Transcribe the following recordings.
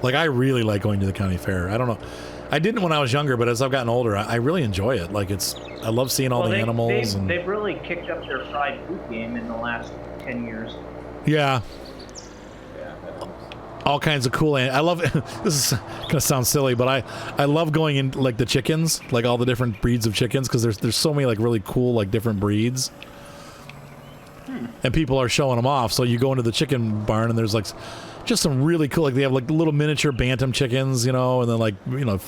Like, I really like going to the county fair. I don't know. I didn't when I was younger, but as I've gotten older, I really enjoy it. Like, I love seeing all the animals. They've really kicked up their fried food game in the last 10 years. Yeah. All kinds of cool. I love it. This is gonna sound silly, but I love going in like the chickens, like all the different breeds of chickens, because there's so many like really cool like different breeds. And people are showing them off. So you go into the chicken barn and there's like just some really cool, like they have like little miniature bantam chickens, you know, and then like, you know,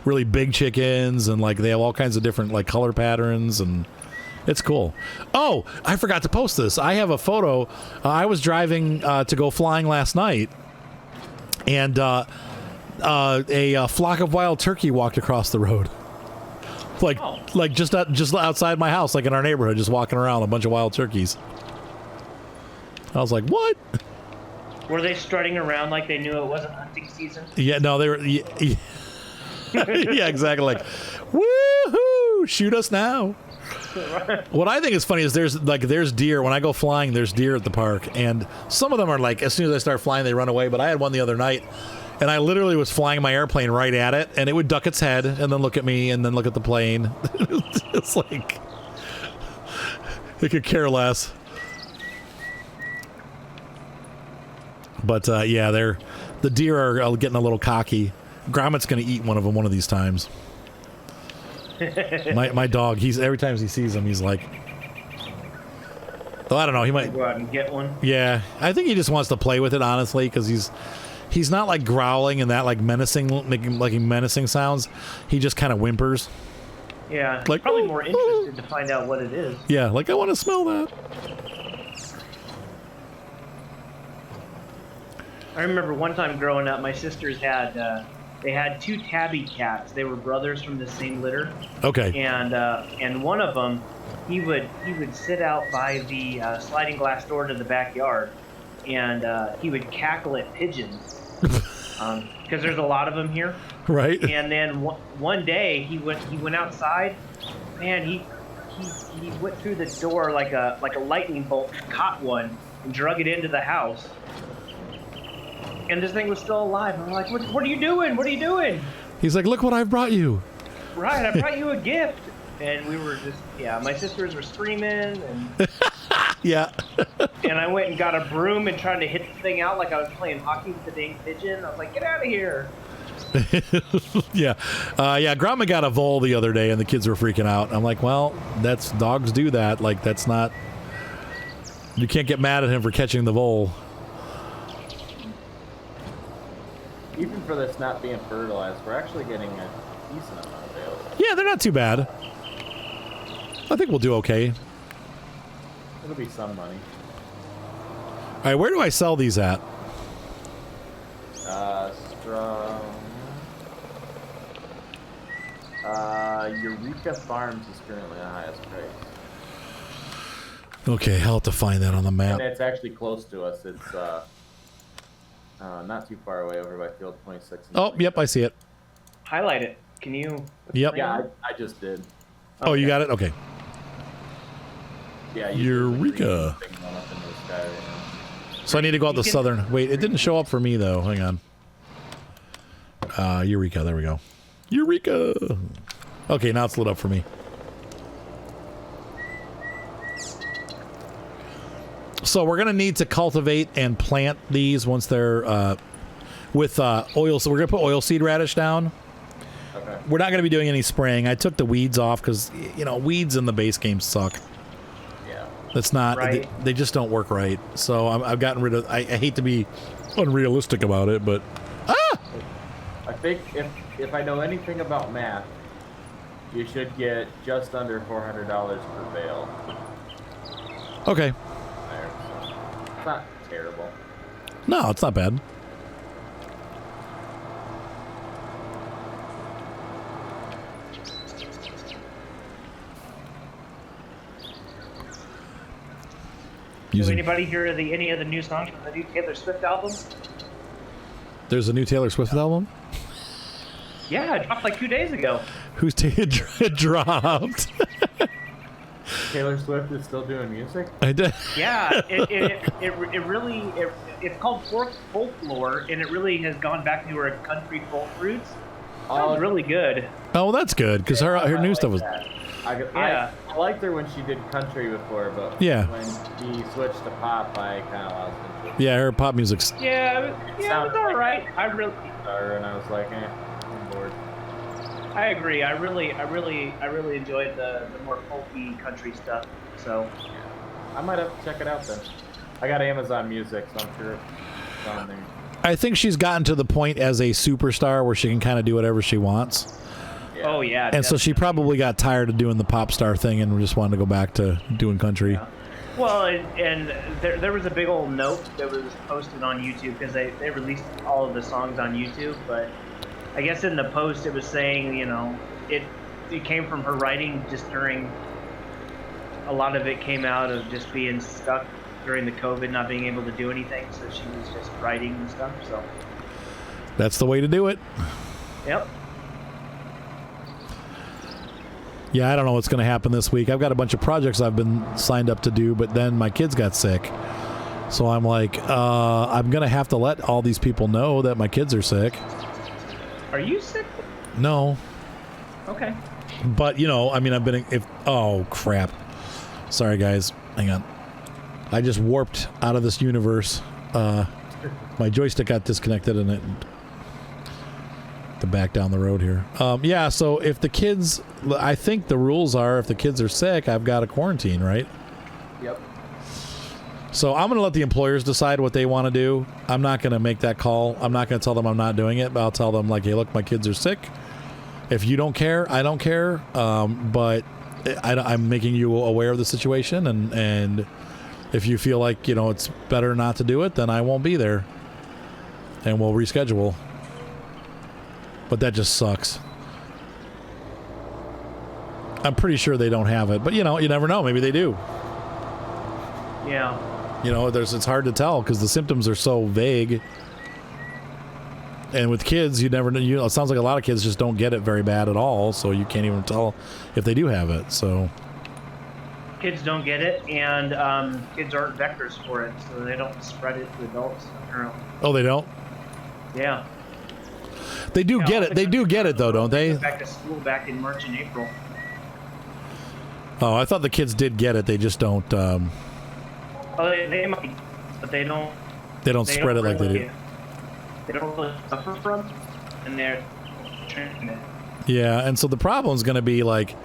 really big chickens, and like they have all kinds of different like color patterns, and it's cool. Oh, I forgot to post this. I have a photo. I was driving to go flying last night, and a flock of wild turkey walked across the road. Like just outside my house, like in our neighborhood, just walking around, a bunch of wild turkeys. I was like, what? Were they strutting around like they knew it wasn't hunting season? Yeah, no, they were. Yeah, yeah, exactly. Like, woohoo! Shoot us now. What I think is funny is there's deer. When I go flying, there's deer at the park, and some of them are like, as soon as I start flying, they run away. But I had one the other night, and I literally was flying my airplane right at it, and it would duck its head and then look at me and then look at the plane. It's like it could care less. But yeah, the deer are getting a little cocky. Gromit's going to eat one of them one of these times. My dog, every time he sees them, he's like, oh, I don't know, he might go out and get one. Yeah, I think he just wants to play with it, honestly, because he's not like growling and that like making menacing sounds. He just kind of whimpers. Yeah, like probably more interested to find out what it is. Yeah, like I want to smell that. I remember one time growing up, my sisters had they had two tabby cats. They were brothers from the same litter. Okay. And one of them, he would sit out by the sliding glass door to the backyard, and he would cackle at pigeons because there's a lot of them here. Right. And then one day he went outside, and he went through the door like a lightning bolt, caught one, and drug it into the house. And this thing was still alive. And I'm like, what are you doing? What are you doing? He's like, look what I've brought you. Right, I brought you a gift. And we were just, my sisters were screaming. And yeah. And I went and got a broom and tried to hit the thing out like I was playing hockey with the dang pigeon. I was like, get out of here. Yeah. Yeah, Grandma got a vole the other day and the kids were freaking out. I'm like, well, dogs do that. Like, that's not, you can't get mad at him for catching the vole. Even for this not being fertilized, we're actually getting a decent amount of bales. Yeah, they're not too bad. I think we'll do okay. It'll be some money. All right, where do I sell these at? Strong. Eureka Farms is currently the highest price. Okay, I'll have to find that on the map. And it's actually close to us. It's not too far away over by Field 26. Oh, yep, I see it. Highlight it. Can you? Yep. Yeah, I just did. Oh, you got it? Okay. Yeah. Eureka. So I need to go out the southern. Wait, it didn't show up for me, though. Hang on. Eureka. There we go. Eureka. Okay, now it's lit up for me. So we're going to need to cultivate and plant these once they're with oil. So we're going to put oilseed radish down. Okay. We're not going to be doing any spraying. I took the weeds off because, weeds in the base game suck. Yeah. That's not, right. They just don't work right. So I've gotten rid of, I hate to be unrealistic about it, but, I think if I know anything about math, you should get just under $400 per bale. Okay. There, so it's not terrible. No, it's not bad. So anybody hear any of the new songs from the new Taylor Swift album? There's a new Taylor Swift album? Yeah, it dropped like 2 days ago. Who's dropped? Taylor Swift is still doing music? I did. Yeah, it really it's called folklore, and it really has gone back to her country folk roots. Sounds really good. Oh, that's good because her new stuff was. Yeah. I liked her when she did country before, but Yeah. when she switched to pop, I kind of lost interest. Yeah, her pop music's. Yeah, it was all right. And I was like, I'm bored. I agree. I really enjoyed the more folky country stuff. So I might have to check it out then. I got Amazon Music, so I'm sure it's on there. I think she's gotten to the point as a superstar where she can kind of do whatever she wants. Yeah. Oh yeah. And so she probably got tired of doing the pop star thing and just wanted to go back to doing country. Yeah. Well, and there was a big old note that was posted on YouTube because they released all of the songs on YouTube, but I guess in the post it was saying, you know, it came from her writing just during, a lot of it came out of just being stuck during the COVID, not being able to do anything, so she was just writing and stuff, so. That's the way to do it. Yep. Yeah, I don't know what's going to happen this week. I've got a bunch of projects I've been signed up to do, but then my kids got sick. So I'm like, I'm going to have to let all these people know that my kids are sick. Are you sick? No. Okay. But, you know, I mean, oh, crap. Sorry, guys. Hang on. I just warped out of this universe. My joystick got disconnected and it... to back down the road here. Yeah, so if the kids... I think the rules are if the kids are sick, I've got to quarantine, right? Yep. So I'm going to let the employers decide what they want to do. I'm not going to make that call. I'm not going to tell them I'm not doing it, but I'll tell them, like, hey, look, my kids are sick. If you don't care, I don't care. But I'm making you aware of the situation, and if you feel like, you know, it's better not to do it, then I won't be there. And we'll reschedule. But that just sucks. I'm pretty sure they don't have it, but you know, you never know. Maybe they do. Yeah. You know, it's hard to tell because the symptoms are so vague. And with kids, you never know. You know, it sounds like a lot of kids just don't get it very bad at all, so you can't even tell if they do have it. So Kids don't get it, and kids aren't vectors for it, so they don't spread it to adults, apparently. Oh, they don't? Yeah. They do get it. They do get it, though, don't they? Go back to school back in March and April. Oh, I thought the kids did get it. They just don't. Oh, they might, but they don't. They don't spread it like they do. They don't really suffer from it, and they're transmitting it. Yeah, and so the problem is going to be like.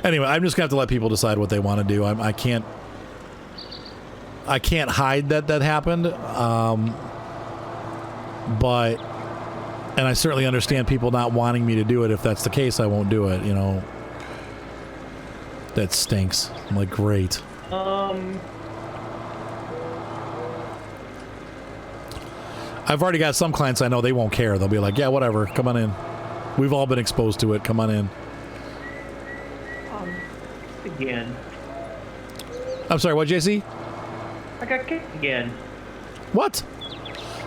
Anyway, I'm just going to have to let people decide what they want to do. I can't hide that happened. But, and I certainly understand people not wanting me to do it. If that's the case, I won't do it, you know. That stinks. I'm like, great. I've already got some clients I know they won't care. They'll be like, yeah, whatever, come on in. We've all been exposed to it. Come on in. Again. I'm sorry, what, JC? I got kicked again. What?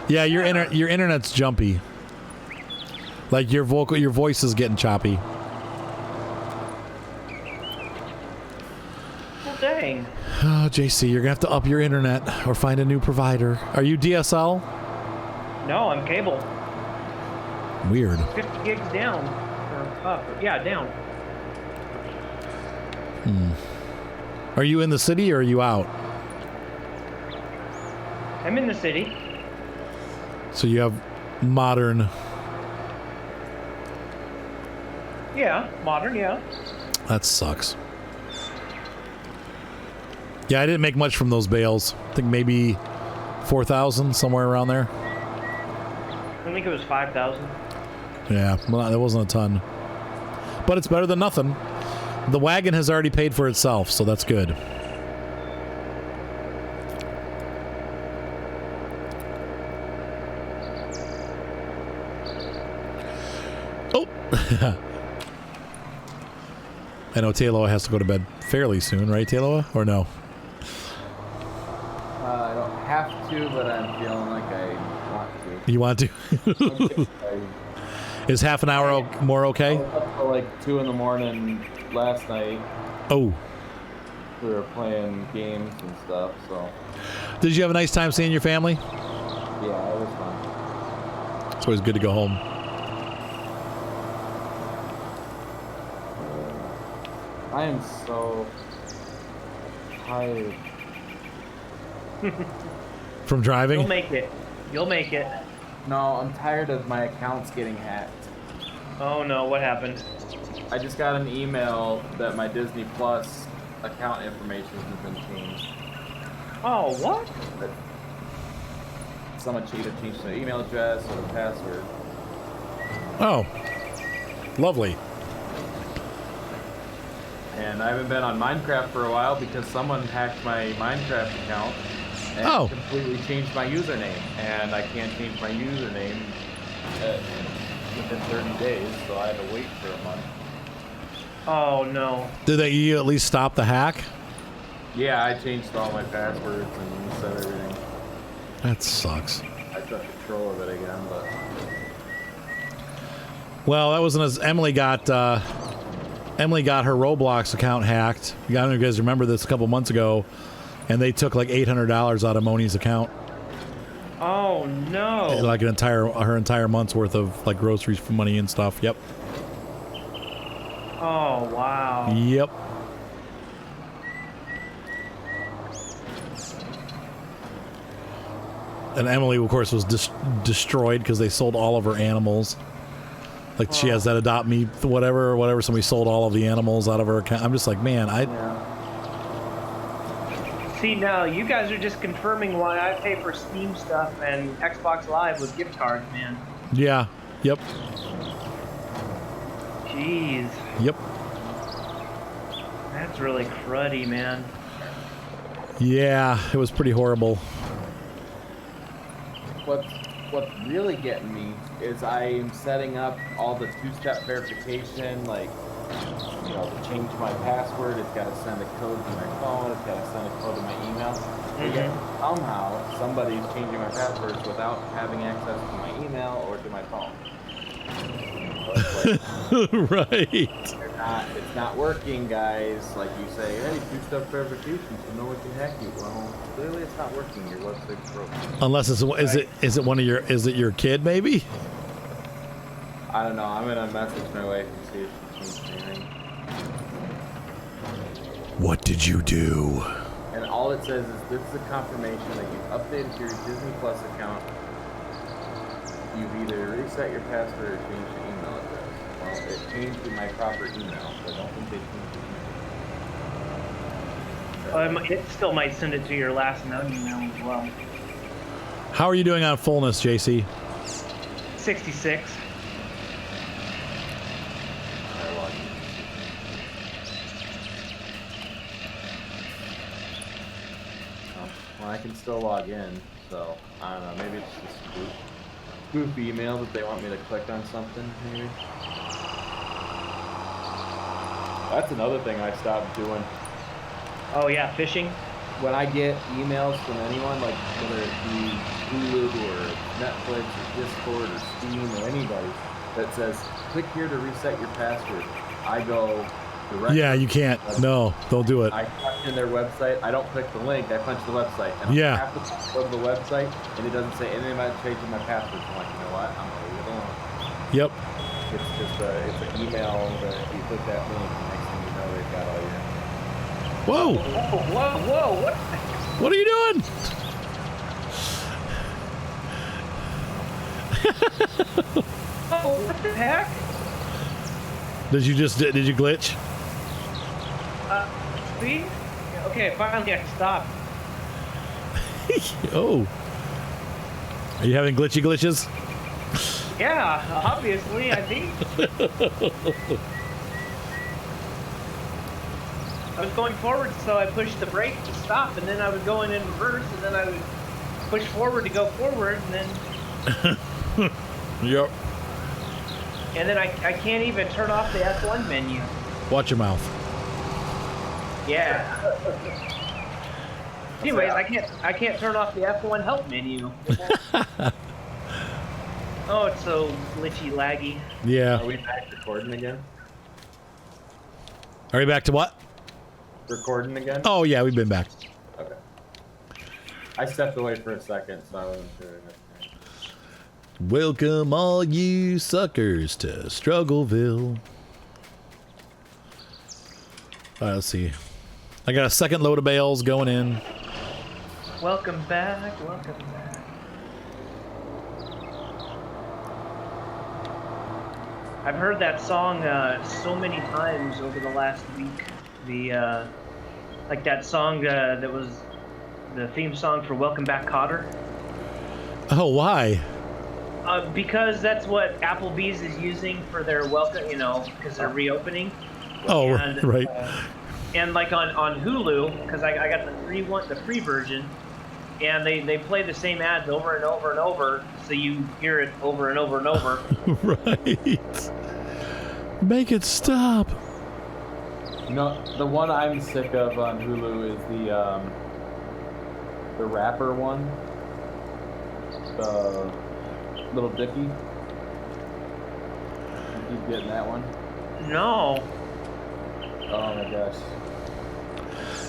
Yeah, your internet's jumpy. Like your voice is getting choppy. Well, dang. Oh, JC, you're gonna have to up your internet or find a new provider. Are you DSL? No, I'm cable. Weird. 50 gigs down. Or up. Yeah, down. Are you in the city or are you out? I'm in the city. So you have modern. Yeah, modern, yeah. That sucks. Yeah, I didn't make much from those bales. I think maybe 4,000, somewhere around there. I think it was 5,000. Yeah, well, that wasn't a ton. But it's better than nothing. The wagon has already paid for itself, so that's good. Oh! I know Taylor has to go to bed fairly soon, right, Taylor? Or no? I don't have to, but I'm feeling like I want to. You want to? Is half an hour more okay? I was up till like 2 in the morning last night. Oh. We were playing games and stuff, so Did you have a nice time seeing your family? yeah, it was fun. It's always good to go home. I am so tired. From driving? You'll make it. You'll make it. No, I'm tired of my accounts getting hacked. Oh no, what happened? I just got an email that my Disney Plus account information has been changed. Oh, what? That someone either changed the email address or the password. Oh, lovely. And I haven't been on Minecraft for a while because someone hacked my Minecraft account and completely changed my username. And I can't change my username within 30 days, so I had to wait for a month. Oh no. Did you at least stop the hack? Yeah, I changed all my passwords and set everything. That sucks. I took control of it again, but Well, that wasn't as Emily got her Roblox account hacked. I don't know if you guys remember this a couple months ago, and they took like $800 out of Moni's account. Oh no. Like her entire month's worth of like groceries for money and stuff. Yep. Oh wow. Yep. And Emily, of course, was destroyed because they sold all of her animals. Like she has that Adopt Me, whatever. Somebody sold all of the animals out of her account. I'm just like, man, See, now you guys are just confirming why I pay for Steam stuff and Xbox Live with gift cards, man. Yeah. Yep. Jeez. Yep. That's really cruddy, man. Yeah, it was pretty horrible. what's really getting me is I'm setting up all the two-step verification, like, you know, to change my password, it's got to send a code to my phone, it's got to send a code to my email. But yet, somehow, somebody's changing my passwords without having access to my email or to my phone. So it's like, Right. it's not working, guys. Like you say, hey, two-step verification, so no one can hack you. Well, clearly it's not working. Your website's broken. Unless is it your kid maybe? I don't know. I'm gonna message my wife and see if she changed anything. What did you do? And all it says is this is a confirmation that you've updated your Disney Plus account. You've either reset your password or changed your email address. Well, it changed to my proper email, so I don't think they changed the email. It still might send it to your last known email as well. How are you doing on fullness, JC? 66. Well, I can still log in, so I don't know. Maybe it's just a goofy email that they want me to click on something, maybe. That's another thing I stopped doing. Oh yeah, phishing. When I get emails from anyone, like whether it be Hulu or Netflix or Discord or Steam or anybody that says, click here to reset your password, I go directly. Yeah, you can't. No, don't do it. I punch in their website. I don't click the link. I punch the website. And Yeah. I have to go to the website, and it doesn't say anything about changing my password. I'm like, you know what? I'm gonna leave it alone. Yep. It's just it's an email that if you click that link, next thing you know, they've got all your. Whoa! Whoa! What? What are you doing? Oh, what the heck? Did you glitch? See? Okay, finally I can stop. Oh. Are you having glitches? Yeah, obviously, I think. I was going forward, so I pushed the brake to stop, and then I was going in reverse, and then I would push forward to go forward, and then... Yep. And then I can't even turn off the F1 menu. Watch your mouth. Yeah. Anyways, I can't turn off the F1 help menu. Oh, it's so glitchy, laggy. Yeah. Are we back recording again? Are you back to what? recording again? Oh yeah, we've been back. Okay. I stepped away for a second, so I wasn't sure. Welcome all you suckers to Struggleville. Let's see. I got a second load of bales going in. Welcome back, welcome back. I've heard that song so many times over the last week. The like that song that was the theme song for Welcome Back, Cotter. Oh, why? Because that's what Applebee's is using for their welcome, you know, because they're reopening. Oh, and, right. And like on Hulu, because I got the free version, and they play the same ads over and over and over, so you hear it over and over and over. Right. Make it stop. No, the one I'm sick of on Hulu is the rapper one. The Little Dicky. You keep getting that one? No. Oh my gosh.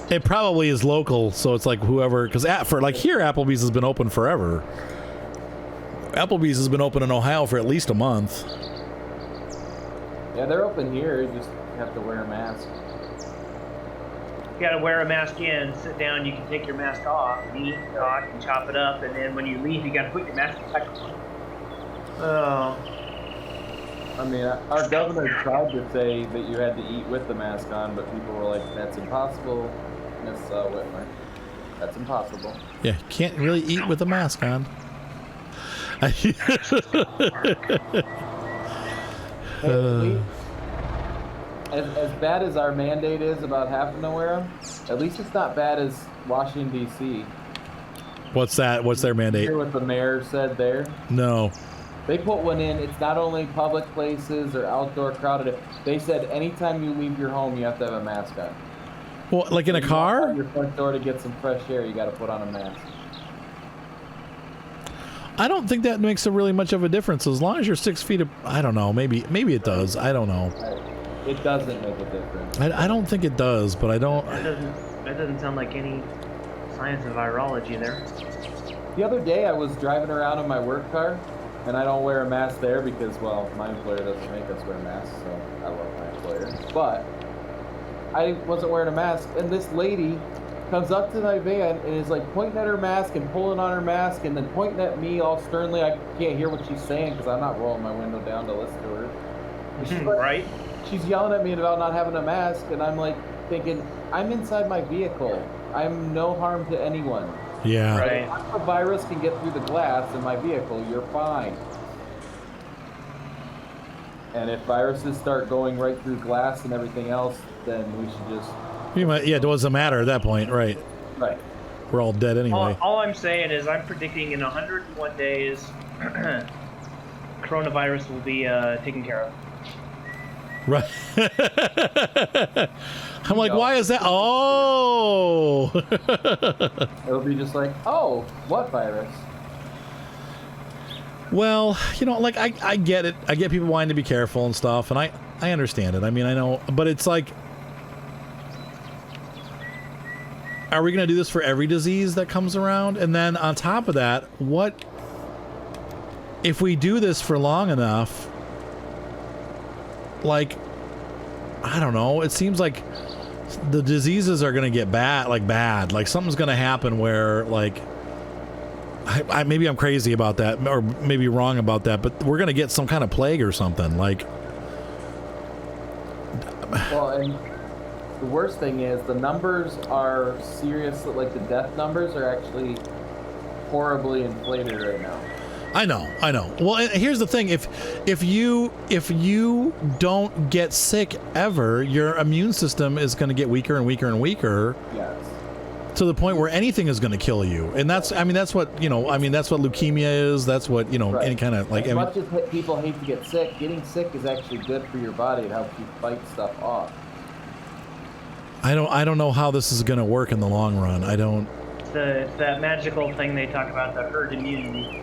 It probably is local, so it's like whoever, because for like here, Applebee's has been open forever. Applebee's has been open in Ohio for at least a month. Yeah, they're open here. You just have to wear a mask. You gotta wear a mask in, sit down, you can take your mask off, eat, talk, and chop it up, and then when you leave, you gotta put your mask back on. Oh. I mean, our governor tried to say that you had to eat with the mask on, but people were like, that's impossible, Miss Whitmer. That's impossible. Yeah, can't really eat with a mask on. As bad as our mandate is about having to wear them, at least it's not bad as Washington, D.C. What's that? What's their mandate? Hear what the mayor said there? No. They put one in. It's not only public places or outdoor crowded. They said anytime you leave your home, you have to have a mask on. Well, like in a car? Your front door to get some fresh air, you got to put on a mask. I don't think that makes really much of a difference as long as you're 6 feet. I don't know. Maybe it does. I don't know. It doesn't make a difference. I don't think it does, but I don't. That doesn't sound like any science of virology there. The other day, I was driving around in my work car, and I don't wear a mask there because, well, my employer doesn't make us wear masks, so I love my employer. But I wasn't wearing a mask, and this lady comes up to my van and is like pointing at her mask and pulling on her mask and then pointing at me all sternly. I can't hear what she's saying because I'm not rolling my window down to listen to her. And she's like, Right? She's yelling at me about not having a mask, and I'm like thinking, I'm inside my vehicle. I'm no harm to anyone. Yeah. Right. If the virus can get through the glass in my vehicle, you're fine. And if viruses start going right through glass and everything else, then we should just... Yeah, it doesn't matter at that point, right? Right. We're all dead anyway. All I'm saying is I'm predicting in 101 days, coronavirus will be taken care of. Right. I'm like, why is that? Oh. It'll be just like, oh, what virus? Well, you know, like I get it. I get people wanting to be careful and stuff, and I understand it. I mean, I know, but it's like, are we going to do this for every disease that comes around? And then on top of that, what if we do this for long enough? Like, I don't know. It seems like the diseases are going to get bad. Like something's going to happen where, like, maybe I'm crazy about that, or maybe wrong about that, but we're going to get some kind of plague or something. Like, well, and the worst thing is the numbers are serious. Like the death numbers are actually horribly inflated right now. I know. Well, and here's the thing: if you don't get sick ever, your immune system is going to get weaker and weaker and weaker. Yes. To the point where anything is going to kill you, and that's what that's what leukemia is. That's what Right. any kind of like. As much as people hate to get sick, getting sick is actually good for your body. It helps you fight stuff off. I don't know how this is going to work in the long run. I don't. It's that magical thing they talk about, the herd immunity.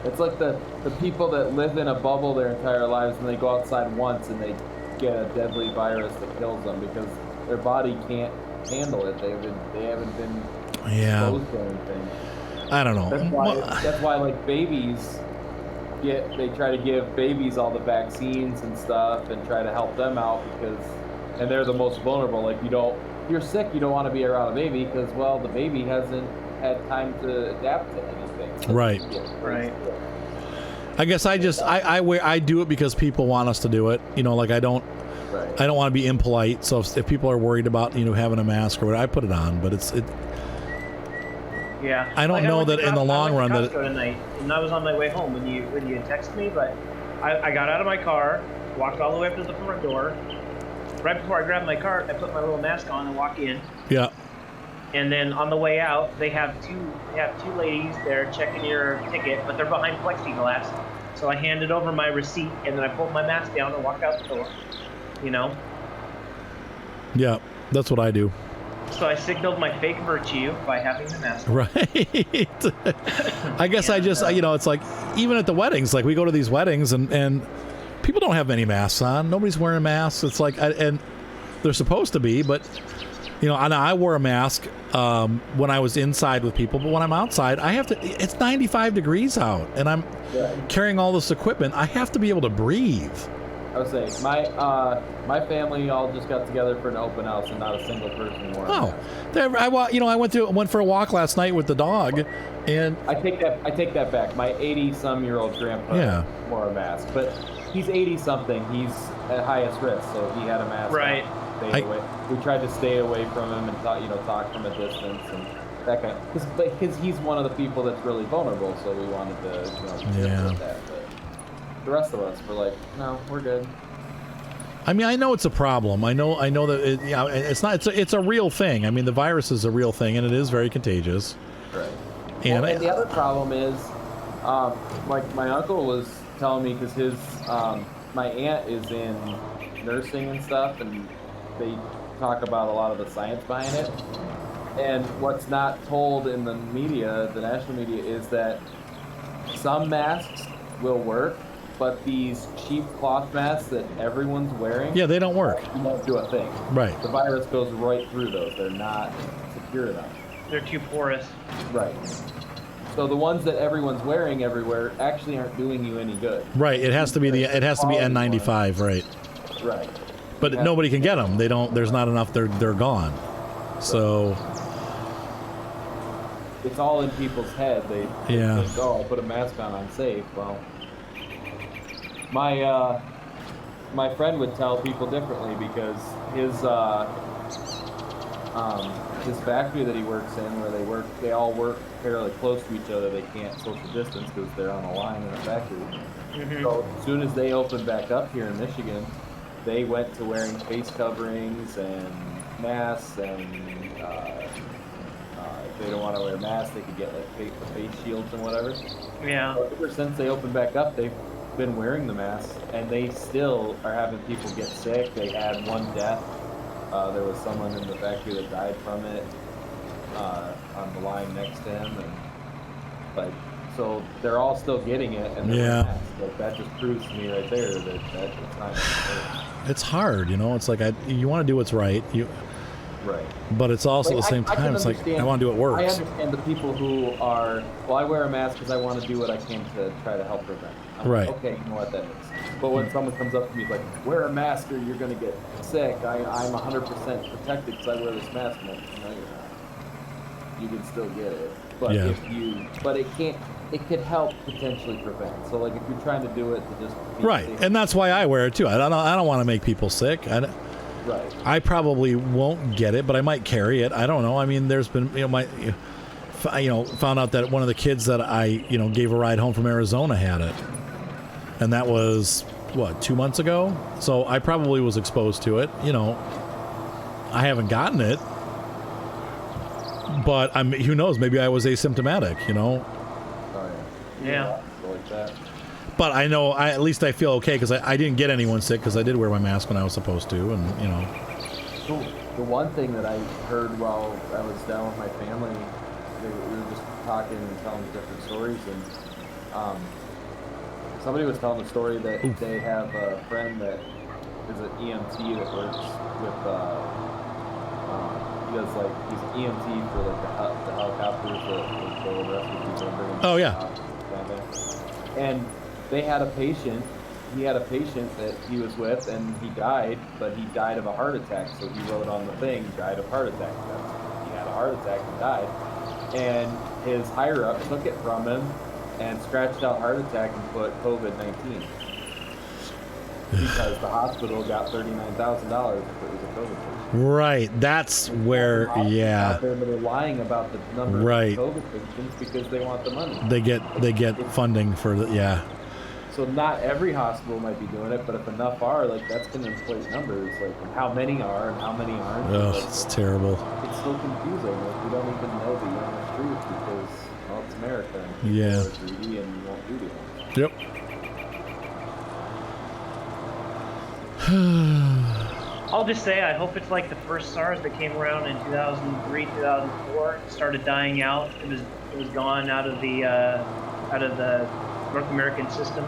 It's like the people that live in a bubble their entire lives and they go outside once and they get a deadly virus that kills them because their body can't handle it. They haven't been Yeah. exposed to anything. I don't know. That's why like babies they try to give babies all the vaccines and stuff and try to help them out and they're the most vulnerable. Like you're sick, you don't want to be around a baby because, well, the baby hasn't had time to adapt to anything. So Right. Right. I guess I do it because people want us to do it. You know, like I don't want to be impolite. So if people are worried about, you know, having a mask or whatever, I put it on, but yeah. I don't know that in the long run that tonight, and I was on my way home when you texted me, but I got out of my car, walked all the way up to the front door. Right before I grabbed my cart, I put my little mask on and walk in. Yeah. And then on the way out, they have two ladies there checking your ticket, but they're behind plexiglass. So I handed over my receipt, and then I pulled my mask down and walked out the door. You know? Yeah, that's what I do. So I signaled my fake virtue by having the mask on. Right. I guess I just, you know, it's like, even at the weddings, like we go to these weddings and people don't have any masks on. Nobody's wearing masks. It's like, and they're supposed to be, but, you know, I wore a mask when I was inside with people, but when I'm outside, it's 95 degrees out, and I'm carrying all this equipment. I have to be able to breathe. I would say my family all just got together for an open house, and not a single person wore a mask. I went for a walk last night with the dog, and I take that back. My 80-some-year-old grandpa wore a mask, but he's 80-something. He's at highest risk, so he had a mask. Right. We tried to stay away from him and talk from a distance and that kind of, because he's one of the people that's really vulnerable. So we wanted to with that. But the rest of us were like, no, we're good. I mean, I know it's a problem. I know that it's a real thing. I mean, the virus is a real thing, and it is very contagious. Right. And the other problem is, like my uncle was telling me, because my aunt is in nursing and stuff, and they talk about a lot of the science behind it. And what's not told in the media, the national media, is that some masks will work, but these cheap cloth masks that everyone's wearing, they don't work. Won't do a thing. Right. The virus goes right through those. They're not secure enough. They're too porous. Right. So the ones that everyone's wearing everywhere actually aren't doing you any good. Right. It has to be N95. Right. Right. But nobody can get them. They don't. There's not enough. They're gone. So it's all in people's head. They think, oh, I'll put a mask on, I'm safe. Well, my friend would tell people differently, because his factory that he works in, where they all work fairly close to each other. They can't social distance because they're on a line in a factory. Mm-hmm. So as soon as they opened back up here in Michigan, they went to wearing face coverings and masks, and if they don't want to wear masks, they could get like face shields and whatever. Yeah. So ever since they opened back up, they've been wearing the masks, and they still are having people get sick. They had one death. There was someone in the factory that died from it on the line next to him, and so they're all still getting it, and they're wearing masks. Like, that just proves to me right there that it's not safe. It's hard, It's like you want to do what's right, right. But it's also at the same time, it's like I want to do what works. I understand the people who are, well, I wear a mask because I want to do what I can to try to help prevent. I'm right. Like, okay, you know what that is. But when someone comes up to me like, wear a mask or you're going to get sick, I'm 100% protected because I wear this mask. I'm like, no, you're not. You can still get it, but it could help potentially prevent. So like if you're trying to do it to just be safe. And that's why I wear it too. I don't want to make people sick. Right. I probably won't get it, but I might carry it. I don't know. I mean, there's been found out that one of the kids that I gave a ride home from Arizona had it, and that was 2 months ago. So I probably was exposed to it. I haven't gotten it, but who knows? Maybe I was asymptomatic. Oh yeah. Yeah. Like that. But I know, at least I feel okay because I didn't get anyone sick because I did wear my mask when I was supposed to, and So the one thing that I heard while I was down with my family, we were just talking and telling different stories, and somebody was telling the story that they have a friend that is an EMT that works with He does like he's EMT for like the helicopters that go rescue people and bring them. Oh, yeah. to the hospital. And they had a patient. He had a patient that he was with, and he died, but he died of a heart attack. So he wrote on the thing, died of heart attack. He had a heart attack and died. And his higher up took it from him and scratched out heart attack and put COVID-19 because the hospital got $39,000 if it was a COVID patient. Right. That's where, yeah. They're lying about the number Right. of COVID patients because they want the money. They get funding for the, yeah. So not every hospital might be doing it, but if enough are, like that's going to inflate numbers, like how many are and how many aren't. Oh, like, it's terrible. It's so confusing. Like we don't even know the honest truth because, well, it's America. And Yeah. people are greedy and won't do it. Yep. I'll just say I hope it's like the first SARS that came around in 2003, 2004. Started dying out. It was gone out of the North American system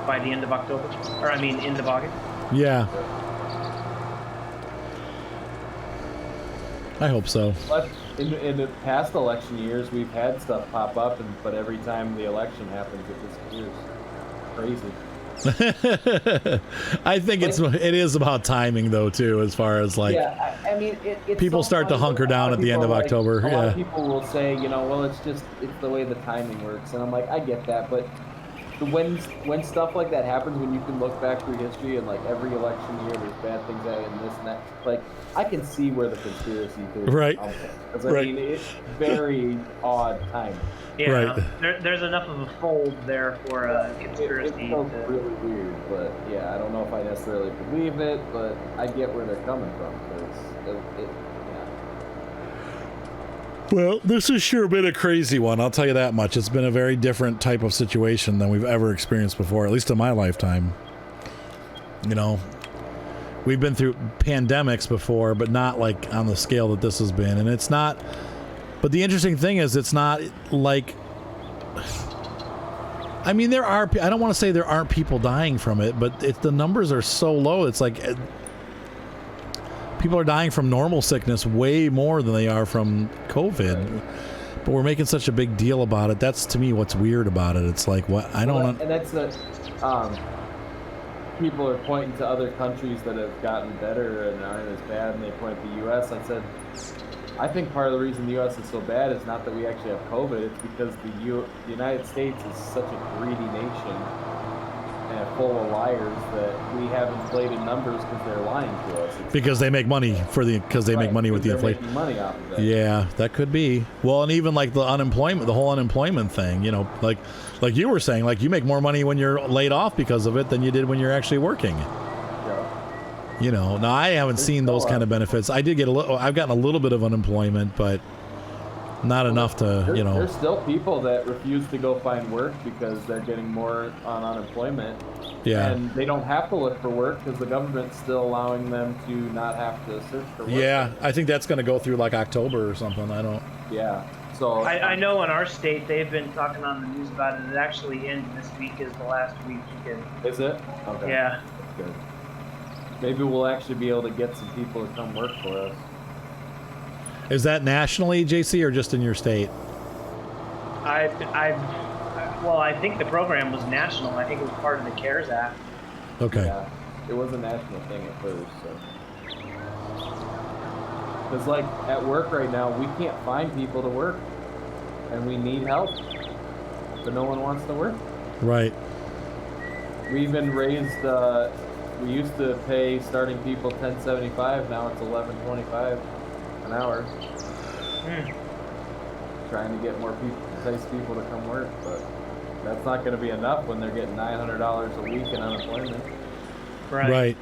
by the end of October, or I mean end of August. Yeah. I hope so. But in the past election years, we've had stuff pop up, but every time the election happens, it disappears. Crazy. I think it is about timing though too, as far as like I mean, it's people so start to funny, hunker but down at the end of people, October. A lot of Yeah. people will say, well, it's the way the timing works, and I'm like, I get that, but when stuff like that happens, when you can look back through history and like every election year, there's bad things that and this and that. Like I can see where the conspiracy theory Right. comes from. Because I Right. mean, it's very odd timing. Yeah, Right. there's enough of a fold there for a conspiracy. It's so really weird, but yeah, I don't know if I necessarily believe it, but I get where they're coming from because yeah. Well, this has sure been a crazy one. I'll tell you that much. It's been a very different type of situation than we've ever experienced before, at least in my lifetime. We've been through pandemics before, but not like on the scale that this has been. And it's not. But the interesting thing is, it's not like. I mean, there are. I don't want to say there aren't people dying from it, but the numbers are so low. It's like. People are dying from normal sickness way more than they are from COVID, but we're making such a big deal about it. That's to me what's weird about it. It's like what I don't. And that's the people are pointing to other countries that have gotten better and aren't as bad, and they point at the U.S. I said, I think part of the reason the U.S. is so bad is not that we actually have COVID. It's because the United States is such a greedy nation and full of liars that we have inflated numbers because they're lying to us. Because they make money because they make money with the inflation. Making money off of that. Yeah, that could be. Well, and even like the whole unemployment thing, like you were saying, like you make more money when you're laid off because of it than you did when you're actually working. Yeah. Now I haven't seen those kind of benefits. I did get I've gotten a little bit of unemployment, but not enough to, There's still people that refuse to go find work because they're getting more on unemployment. Yeah. And they don't have to look for work because the government's still allowing them to not have to search for work. Yeah, I think that's going to go through like October or something. I don't. Yeah. So I know in our state they've been talking on the news about it. It actually ends this week is the last week you can. Is it? Okay. Yeah. That's good. Maybe we'll actually be able to get some people to come work for us. Is that nationally, JC, or just in your state? Well, I think the program was national. I think it was part of the CARES Act. Okay. Yeah. It was a national thing at first, so. Because, like, at work right now, we can't find people to work. And we need help. But no one wants to work. Right. We even raised, we used to pay starting people $10.75, now it's $11.25 an hour. Trying to get more people, entice people to come work, but that's not going to be enough when they're getting $900 a week in unemployment. Right.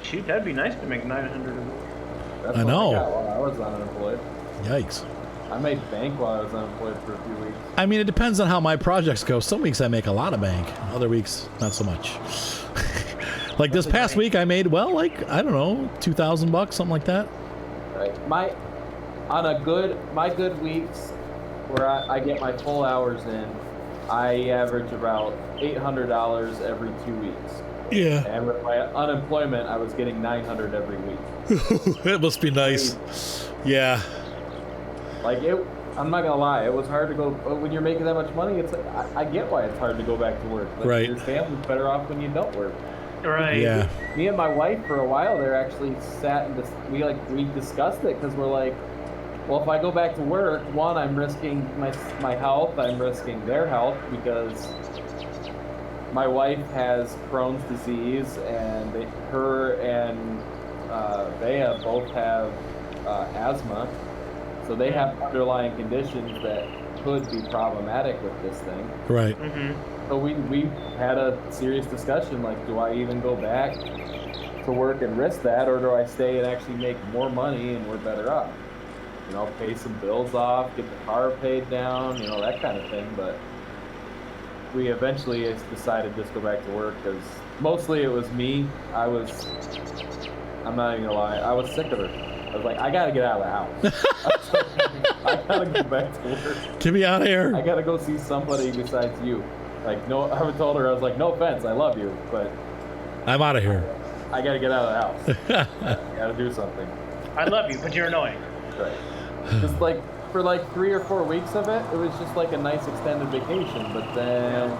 Shoot, that'd be nice to make $900 a week. That's I what know. I got while I was unemployed. Yikes. I made bank while I was unemployed for a few weeks. I mean, it depends on how my projects go. Some weeks I make a lot of bank. Other weeks, not so much. Like this past week, I made, well, like, I don't know, $2,000, something like that. Right. My good weeks where I get my full hours in, I average about $800 every 2 weeks. Yeah. And with my unemployment, I was getting 900 every week. It must be nice. Yeah. Like I'm not gonna lie, it was hard to go when you're making that much money. It's like I get why it's hard to go back to work. Like, Right. Your family's better off when you don't work. Right. Yeah. Me and my wife for a while there actually sat and we discussed it because we're like, well, if I go back to work, one, I'm risking my health, I'm risking their health because my wife has Crohn's disease, and they both have asthma, so they have underlying conditions that could be problematic with this thing. Right. Mm-hmm. So we had a serious discussion, like, do I even go back to work and risk that, or do I stay and actually make more money and we're better off? You know, pay some bills off, get the car paid down, you know, that kind of thing. But we eventually decided to just go back to work because mostly it was me. I'm not even gonna lie, I was sick of it. I was like, I gotta get out of the house. I gotta go back to work. Get me out of here. I gotta go see somebody besides you. Like, no, I told her, I was like, no offense, I love you, but I'm out of here. I gotta get out of the house. I gotta do something. I love you, but you're annoying. Right. Just like for like 3 or 4 weeks of it, it was just like a nice extended vacation. But then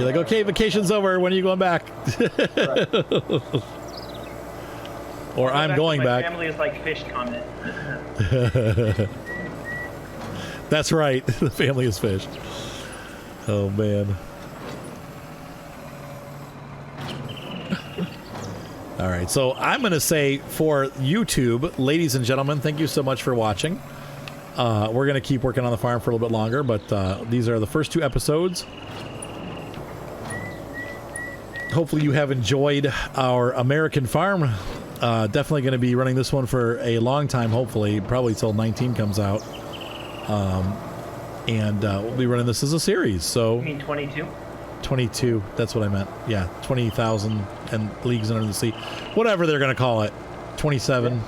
You're like, okay, vacation's over. When are you going back? right. Or I'm going my back. family is like fish comment. That's right. The family is fish. Oh, man. All right. So I'm going to say for YouTube, ladies and gentlemen, thank you so much for watching. We're going to keep working on the farm for a little bit longer, but these are the first 2 episodes. Hopefully you have enjoyed our American farm. Definitely going to be running this one for a long time, hopefully, probably till 19 comes out. And we'll be running this as a series. So You mean 22? 22, that's what I meant. Yeah, 20,000 and leagues under the sea. Whatever they're going to call it. 27.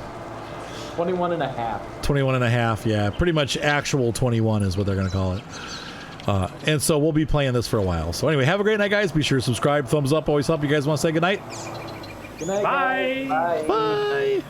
21 and a half. 21 and a half, yeah. Pretty much actual 21 is what they're going to call it. And so we'll be playing this for a while. So anyway, have a great night, guys. Be sure to subscribe. Thumbs up always help. You guys want to say goodnight? Good night, Bye. guys. Bye. Bye.